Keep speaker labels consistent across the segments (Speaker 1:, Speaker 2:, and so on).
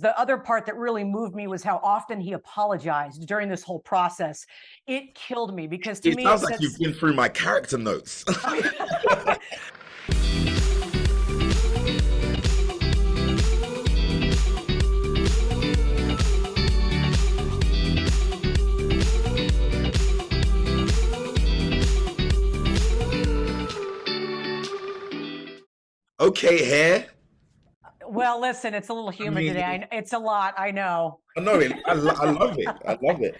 Speaker 1: The other part that really moved me was how often he apologized during this whole process. It killed me because to
Speaker 2: It
Speaker 1: me it
Speaker 2: sounds like you've
Speaker 1: sets.
Speaker 2: been through my character notes. Okay, hair.
Speaker 1: Well, listen, it's a little
Speaker 2: I
Speaker 1: humid today.
Speaker 2: mean,
Speaker 1: It's a lot, I know.
Speaker 2: I know it. I love it. I love it.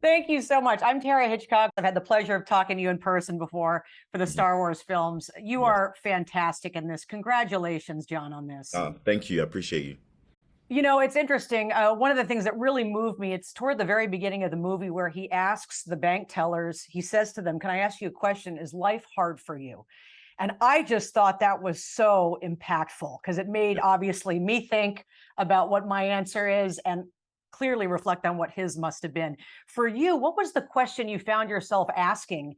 Speaker 1: Thank you so much. I'm Tara Hitchcock. I've had the pleasure of talking to you in person before for the
Speaker 2: Mhm.
Speaker 1: Star Wars films. You
Speaker 2: Yes.
Speaker 1: are fantastic in this. Congratulations, John, on this.
Speaker 2: Thank you. I appreciate you.
Speaker 1: You know, it's interesting. One of the things that really moved me, it's toward the very beginning of the movie where he asks the bank tellers, he says to them, "Can I ask you a question? Is life hard for you?" And I just thought that was so impactful because it made obviously me think about what my answer is and clearly reflect on what his must have been. For you, what was the question you found yourself asking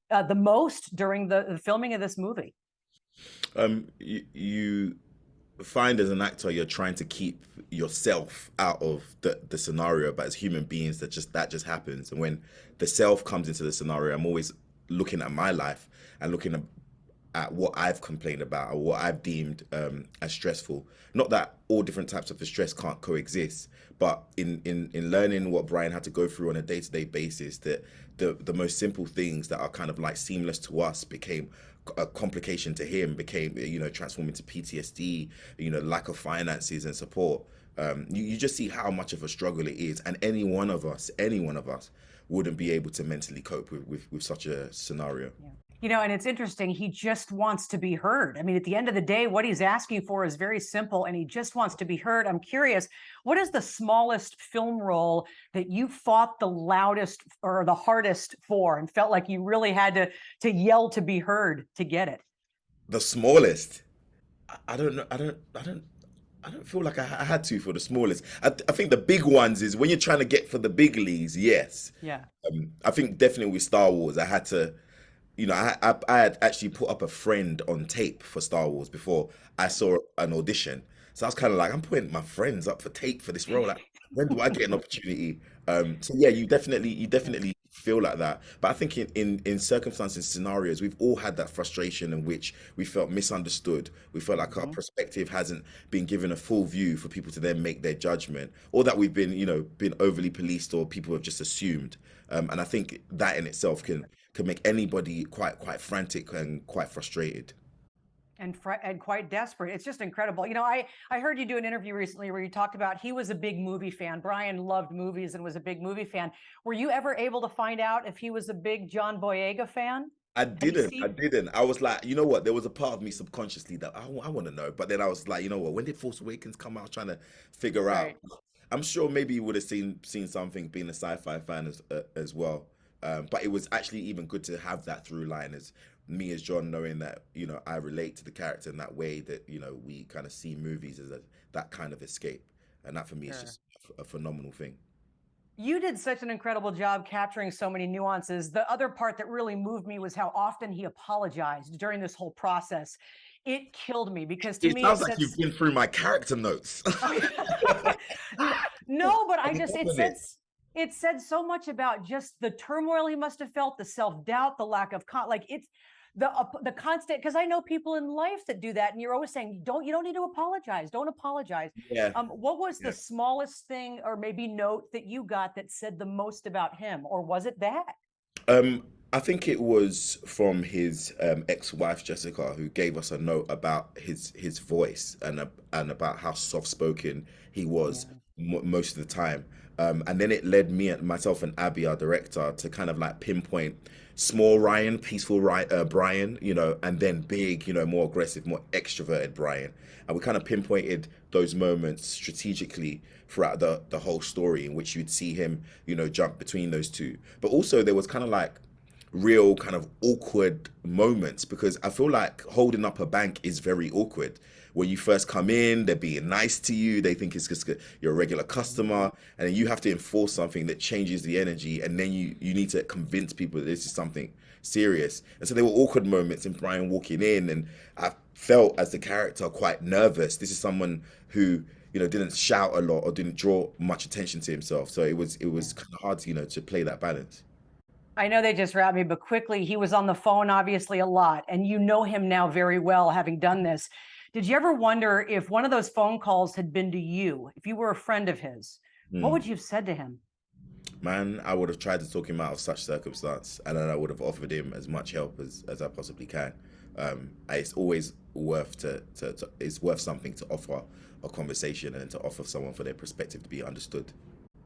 Speaker 1: the most during the filming of this movie?
Speaker 2: You find as an actor you're trying to keep yourself out of the scenario, but as human beings that just happens. And when the self comes into the scenario, I'm always looking at my life and looking at what I've complained about or what I've deemed as stressful. Not that all different types of stress can't coexist, but in learning what Brian had to go through on a day-to-day basis, that the most simple things that are kind of like seamless to us became a complication to him, became, transformed into PTSD, lack of finances and support. You just see how much of a struggle it is, and any one of us wouldn't be able to mentally cope with such a scenario.
Speaker 1: Yeah. You know, and it's interesting. He just wants to be heard. I mean, at the end of the day, what he's asking for is very simple, and he just wants to be heard. I'm curious, what is the smallest film role that you fought the loudest or the hardest for and felt like you really had to yell to be heard to get it?
Speaker 2: The smallest. I don't know. I don't feel like I had to for the smallest. I think the big ones is when you're trying to get for the big leagues. Yes.
Speaker 1: Yeah.
Speaker 2: I think definitely with Star Wars, I had to. I had actually put up a friend on tape for Star Wars before I saw an audition. So I was kind of like, I'm putting my friends up for tape for this role. Like, when do I get an opportunity? So yeah, you definitely feel like that. But I think in circumstances, scenarios, we've all had that frustration in which we felt misunderstood. We felt like our
Speaker 1: Mhm.
Speaker 2: perspective hasn't been given a full view for people to then make their judgment, or that we've been overly policed, or people have just assumed. And I think that in itself can make anybody quite frantic and quite frustrated.
Speaker 1: And quite desperate. It's just incredible. You know, I heard you do an interview recently where you talked about he was a big movie fan. Brian loved movies and was a big movie fan. Were you ever able to find out if he was a big John Boyega fan?
Speaker 2: I
Speaker 1: Have you
Speaker 2: didn't. I
Speaker 1: seen?
Speaker 2: didn't. I was like, you know what? There was a part of me subconsciously that I want to know. But then I was like, you know what? When did Force Awakens come out? I was trying to figure out.
Speaker 1: Right.
Speaker 2: I'm sure maybe you would have seen something being a sci-fi fan as well. But it was actually even good to have that through line as me as John, knowing that I relate to the character in that way, that we kind of see movies as that kind of escape, and that for me is
Speaker 1: Sure.
Speaker 2: just a phenomenal thing.
Speaker 1: You did such an incredible job capturing so many nuances. The other part that really moved me was how often he apologized during this whole process. It killed me because to
Speaker 2: It
Speaker 1: me it
Speaker 2: sounds like you've
Speaker 1: sets.
Speaker 2: been through my character notes.
Speaker 1: Oh, yeah. No, but
Speaker 2: I'm
Speaker 1: I just
Speaker 2: loving it.
Speaker 1: it said so much about just the turmoil he must have felt, the self-doubt, the lack of like it's the constant, because I know people in life that do that, and you're always saying, you don't need to apologize. Don't apologize.
Speaker 2: Yeah,
Speaker 1: What was the
Speaker 2: yeah.
Speaker 1: smallest thing or maybe note that you got that said the most about him, or was it that?
Speaker 2: I think it was from his ex-wife Jessica, who gave us a note about his voice and about how soft-spoken he was
Speaker 1: Yeah.
Speaker 2: most of the time. And then it led me and myself and Abby, our director, to kind of like pinpoint small Ryan, peaceful Brian, and then big, more aggressive, more extroverted Brian. And we kind of pinpointed those moments strategically throughout the whole story, in which you'd see him, jump between those two. But also there was kind of like real kind of awkward moments, because I feel like holding up a bank is very awkward. When you first come in, they're being nice to you. They think it's just you're a regular customer, and then you have to enforce something that changes the energy, and then you need to convince people that this is something serious. And so there were awkward moments in Brian walking in, and I felt as the character quite nervous. This is someone who didn't shout a lot or didn't draw much attention to himself. So it was kind of hard to, to play that balance.
Speaker 1: I know they just wrapped me, but quickly, he was on the phone obviously a lot, and you know him now very well, having done this. Did you ever wonder if one of those phone calls had been to you, if you were a friend of his, what would you have said to him?
Speaker 2: Man, I would have tried to talk him out of such circumstance, and then I would have offered him as much help as I possibly can. It's always it's worth something to offer a conversation and to offer someone for their perspective to be understood.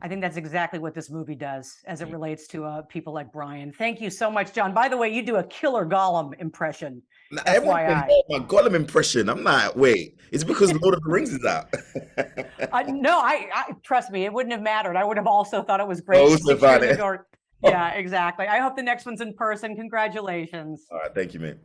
Speaker 1: I think that's exactly what this movie does as it relates to people like Brian. Thank you so much, John. By the way, you do a killer Gollum impression.
Speaker 2: Now, everyone can
Speaker 1: FYI.
Speaker 2: hear my Gollum impression. I'm like, wait, it's because Lord of the Rings is out.
Speaker 1: No, I trust me, it wouldn't have mattered. I would have also thought it was
Speaker 2: I
Speaker 1: great.
Speaker 2: also
Speaker 1: 6
Speaker 2: found
Speaker 1: years
Speaker 2: it.
Speaker 1: ago. Yeah, exactly. I hope the next one's in person. Congratulations.
Speaker 2: All right, thank you, mate.